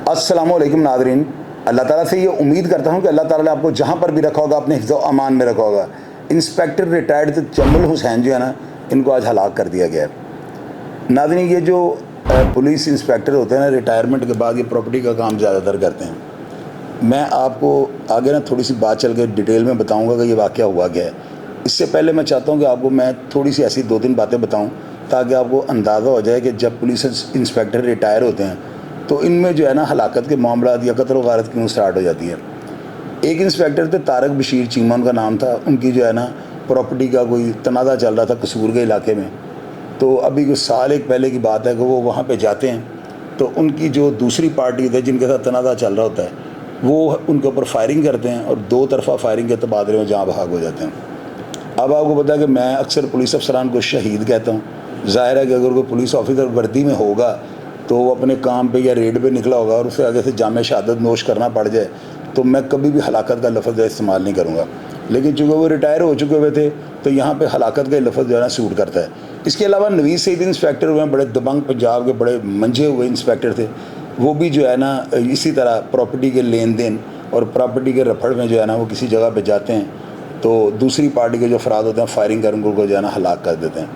अस्सलामुअलैकुम नाज़रीन, अल्लाह ताला से ये उम्मीद करता हूँ कि अल्लाह ताला ने आपको जहाँ पर भी रखा होगा अपने हिफ्ज़ अमान में रखा होगा। इंस्पेक्टर रिटायर्ड तजम्मुल हुसैन जो है ना, इनको आज हलाक कर दिया गया है। नाज़रीन, ये जो पुलिस इंस्पेक्टर होते हैं ना, रिटायरमेंट के बाद ये प्रॉपर्टी का काम ज़्यादातर करते हैं। मैं आपको आगे ना थोड़ी सी बात चल के डिटेल में बताऊँगा कि ये वाक़या हुआ क्या है। इससे पहले मैं चाहता हूँ कि आपको मैं थोड़ी सी ऐसी 2-3 बातें बताऊँ ताकि आपको अंदाज़ा हो जाए कि जब पुलिस इंस्पेक्टर रिटायर होते हैं तो इनमें जो है ना हलाकत के मामला या कत्ल वारत क्यों स्टार्ट हो जाती है। एक इंस्पेक्टर थे तारक बशीर चीमा उनका नाम था। उनकी जो है ना प्रॉपर्टी का कोई तनाज़ा चल रहा था कसूर के इलाके में। तो अभी कुछ साल एक पहले की बात है कि वो वहाँ पे जाते हैं तो उनकी जो दूसरी पार्टी थे जिनके साथ तनाज़ा चल रहा होता है वो उनके ऊपर फायरिंग करते हैं और 2 तरफ़ा फायरिंग के तबादले में जहाँ भाग हो जाते हैं। अब आपको पता है कि मैं अक्सर पुलिस अफसरान को शहीद कहता हूँ। ज़ाहिर है कि अगर कोई पुलिस ऑफिसर वर्दी में होगा तो वो अपने काम पे या रेड पे निकला होगा और उसे आगे से जामे शहादत नोश करना पड़ जाए तो मैं कभी भी हलाकत का लफ्ज़ इस्तेमाल नहीं करूँगा। लेकिन चूँकि वो रिटायर हो चुके हुए थे तो यहाँ पे हलाकत का लफ्ज़ जो है ना सूट करता है। इसके अलावा नवीद सईद इंस्पेक्टर हुए हैं, बड़े दबंग पंजाब के बड़े मंझे हुए इंस्पेक्टर थे। वो भी जो है ना इसी तरह प्रॉपर्टी के लेन देन और प्रॉपर्टी के रफड़ में जो है ना वो किसी जगह पर जाते हैं तो दूसरी पार्टी के जो अफराद होते हैं फायरिंग कर उनको जो है ना हलाक कर देते हैं।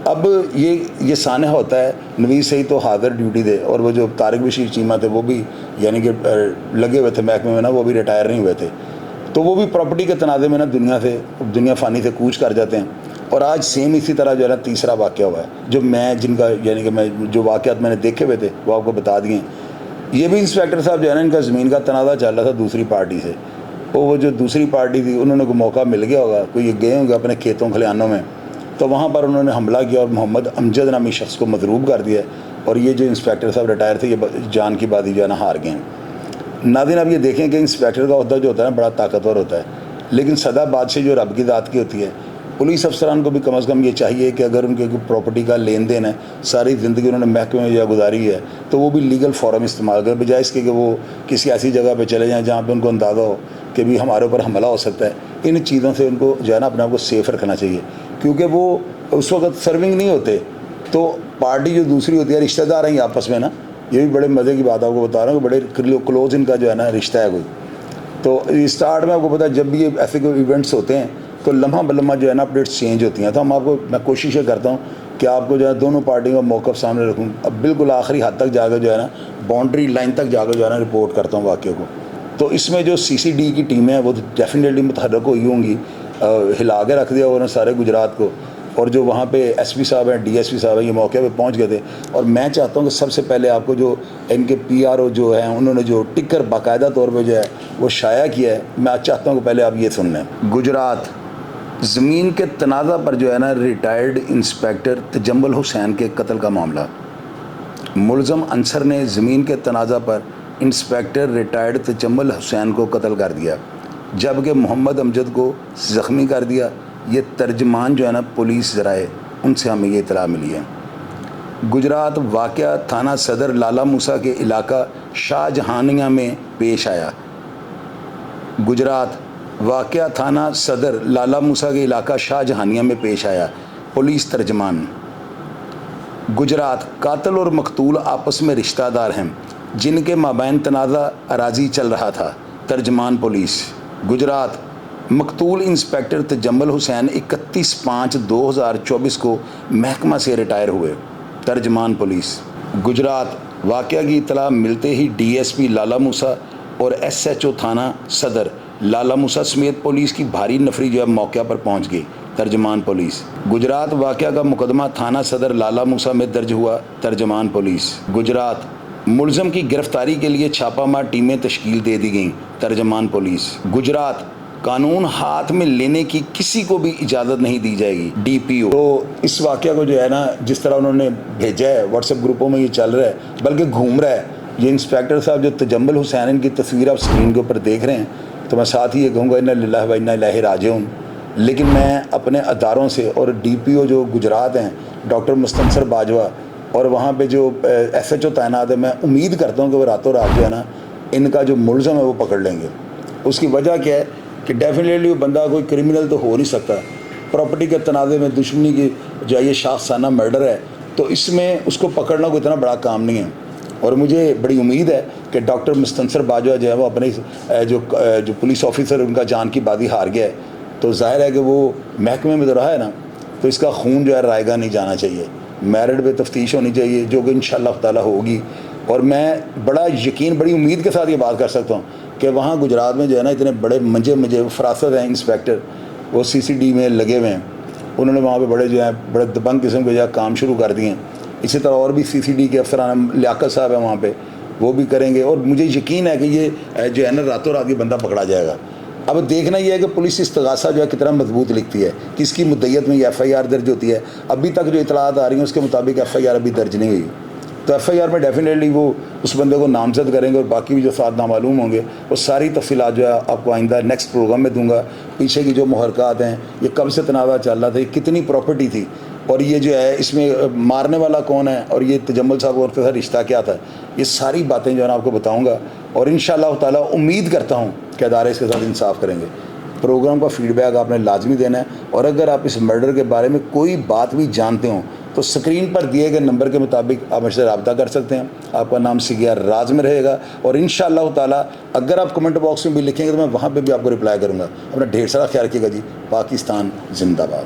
अब ये सानह होता है, नवीद सईद तो हाज़िर ड्यूटी थे और वो जो तारक बशीर चीमा थे वो भी यानी कि लगे हुए थे महकमे में ना, वो भी रिटायर नहीं हुए थे। तो वो भी प्रॉपर्टी के तनाज़े में ना दुनिया फ़ानी से कूच कर जाते हैं। और आज सेम इसी तरह जो है ना तीसरा वाक़या हुआ है जो मैं जिनका यानी कि मैं जो वाक़यात मैंने देखे हुए थे वो आपको बता दिए। ये भी इंस्पेक्टर साहब जो है ना, इनका ज़मीन का तनाज़ा चल रहा था दूसरी पार्टी से। वो जो दूसरी पार्टी थी उन्होंने को मौका मिल गया होगा, कोई ये गए होंगे अपने खेतों खलिहानों में, तो वहाँ पर उन्होंने हमला किया और मोहम्मद अमजद नामी शख्स को मजरूब कर दिया और ये जो इंस्पेक्टर साहब रिटायर थे ये जान की बाजी जो है ना हार गए हैं। नाज़रीन, अब ये देखें कि इंस्पेक्टर का ओहदा जो होता है ना बड़ा ताकतवर होता है, लेकिन सदा बादशाह जो रब की ज़ात की होती है। पुलिस अफसरान को भी कम अज़ कम ये चाहिए कि अगर उनके प्रॉपर्टी का लेन देन है, सारी ज़िंदगी उन्होंने महकमे में या गुजारी है, तो वो भी लीगल फॉरम इस्तेमाल करें, बजाय इसके कि वो किसी ऐसी जगह पर चले जाएँ जहाँ पर उनको अंदाज़ा हो कि भी हमारे ऊपर हमला हो सकता है। इन चीज़ों से उनको जो है ना अपने आप को सेफ़ रखना चाहिए, क्योंकि वो उस वक्त सर्विंग नहीं होते तो पार्टी जो दूसरी होती है, रिश्तेदार हैं आपस में ना, ये भी बड़े मज़े की बात आपको बता रहा हूँ कि बड़े क्लोज इनका जो है ना रिश्ता है कोई। तो स्टार्ट में आपको पता है जब भी ये ऐसे कोई इवेंट्स होते हैं तो लम्हा बलम्हा जो है ना अपडेट्स चेंज होती हैं। तो मैं कोशिश ये करता हूँ कि आपको जो है दोनों पार्टियों का मौक़िफ़ सामने रखूँ। अब बिल्कुल आखिरी हद तक जाकर जो है ना बाउंड्री लाइन तक जाकर जो है ना रिपोर्ट करता हूँ वाक़े को। तो इसमें जो CCD की टीमें हैं वो तो डेफिनेटली मुतहर्रिक हुई होंगी, हिला के रख दिया उन्होंने सारे गुजरात को। और जो वहाँ पे SP साहब हैं, DSP साहब हैं, ये मौके पे पहुँच गए थे। और मैं चाहता हूँ कि सबसे पहले आपको जो इनके PRO जो हैं उन्होंने जो टिकर बाकायदा तौर पे जो है वो शाया किया है, मैं चाहता हूँ कि पहले आप ये सुन लें। गुजरात ज़मीन के तनाज़ा पर जो है ना रिटायर्ड इंस्पेक्टर तजम्मुल हुसैन के कत्ल का मामला। मुलज़म अंसर ने ज़मीन के तनाज़ा पर इंस्पेक्टर रिटायर्ड तजम्मुल हुसैन को कत्ल कर दिया जबकि मोहम्मद अमजद को ज़ख्मी कर दिया। ये तर्जमान जो है ना पुलिस ज़राए उनसे हमें ये इतला मिली है। गुजरात वाक़या थाना सदर लाला मूसा के इलाका शाहजहानिया में पेश आया। गुजरात वाक़या थाना सदर लाला मूसा के इलाका शाहजहानिया में पेश आया। पुलिस तर्जमान। गुजरात कातिल और मकतूल आपस में रिश्तेदार हैं जिनके माबैन तनाज़ा अराजी चल रहा था। तर्जमान पुलिस। गुजरात मकतूल इंस्पेक्टर तजम्मुल हुसैन 31/5/2024 को महकमा से रिटायर हुए। तर्जमान पुलिस। गुजरात वाक़या की इतला मिलते ही DSP लाला मूसा और SHO थाना सदर लाला मूसा समेत पुलिस की भारी नफरी जो है मौके पर पहुंच गई। तर्जमान पुलिस। गुजरात वाक़या का मुकदमा थाना सदर लाला मूसा में दर्ज हुआ। तर्जमान पुलिस। गुजरात मुलज़म की गिरफ्तारी के लिए छापामार टीमें तश्कील दे दी गईं। तर्जमान पुलिस। गुजरात कानून हाथ में लेने की किसी को भी इजाज़त नहीं दी जाएगी। DPO। तो इस वाक़या को जो है ना जिस तरह उन्होंने भेजा है व्हाट्सएप ग्रुपों में ये चल रहा है बल्कि घूम रहा है। ये इंस्पेक्टर साहब जो तजम्मुल हुसैन की तस्वीर आप स्क्रीन के ऊपर देख रहे हैं तो मैं साथ ही ये कहूँगा इन्ना लिल्लाहि व इन्ना इलैहि राजिऊन। लेकिन मैं अपने अदारों से और DPO जो गुजरात हैं डॉक्टर मुस्तनसर बाजवा और वहाँ पे जो SHO तैनात है, मैं उम्मीद करता हूँ कि वो रातों रात जो है ना इनका जो मुलज़म है वो पकड़ लेंगे। उसकी वजह क्या है कि डेफिनेटली वो बंदा कोई क्रिमिनल तो हो नहीं सकता। प्रॉपर्टी के तनाज़े में दुश्मनी की जो है ये शाखसाना मर्डर है, तो इसमें उसको पकड़ना कोई इतना बड़ा काम नहीं है। और मुझे बड़ी उम्मीद है कि डॉक्टर मुस्तनसर बाजवा जो है वो अपने जो पुलिस ऑफिसर उनका जान की बाजी हार गया है, तो जाहिर है कि वो महकमे में तो रहा है ना, तो इसका खून जो है रायगा नहीं जाना चाहिए। मेरिट पे तफ्तीश होनी चाहिए जो कि इंशाअल्लाह ताला होगी। और मैं बड़ा यकीन, बड़ी उम्मीद के साथ ये बात कर सकता हूँ कि वहाँ गुजरात में जो है ना इतने बड़े मंजे फरासत हैं इंस्पेक्टर, वो CCD में लगे हुए हैं। उन्होंने वहाँ पे बड़े जो है बड़े दबंग किस्म के जो है काम शुरू कर दिए हैं। इसी तरह और भी CCD के अफसरान, लियाकत साहब है वहाँ पे, वो भी करेंगे। और मुझे यकीन है कि ये जो है ना रातों रात ये बंदा पकड़ा जाएगा। अब देखना ये है कि पुलिस इस्तगासा जो है कितना मजबूत लिखती है, किसकी मुद्दत में ये FIR दर्ज होती है। अभी तक जो इतलात आ रही हैं उसके मुताबिक FIR अभी दर्ज नहीं हुई, तो FIR में डेफिनेटली वो उस बंदे को नामजद करेंगे। और बाकी भी जो साथ नामालूम होंगे वो सारी तफसीलात जो है आपको आइंदा नेक्स्ट प्रोग्राम में दूंगा। पीछे की जो मुहरक़ात हैं, ये कब से तनाज़ा चल रहा था, ये कितनी प्रॉपर्टी थी, और ये जो है इसमें मारने वाला कौन है, और ये तजम्मुल साहब और उसके साथ रिश्ता क्या था, ये सारी बातें जो है ना आपको बताऊँगा। और इंशाअल्लाह ताला उम्मीद करता हूँ कि अदारे इसके साथ इंसाफ करेंगे। प्रोग्राम का फ़ीडबैक आपने लाजमी देना है। और अगर आप इस मर्डर के बारे में कोई बात भी जानते हो तो स्क्रीन पर दिए गए नंबर के मुताबिक आप मुझसे रब्ता कर सकते हैं। आपका नाम सिगियार राज में रहेगा, और इंशाअल्लाह ताला अगर आप कमेंट बॉक्स में भी लिखेंगे तो मैं वहाँ पे भी आपको रिप्लाई करूँगा। अपना ढेर सारा ख्याल रखिएगा जी। पाकिस्तान जिंदाबाद।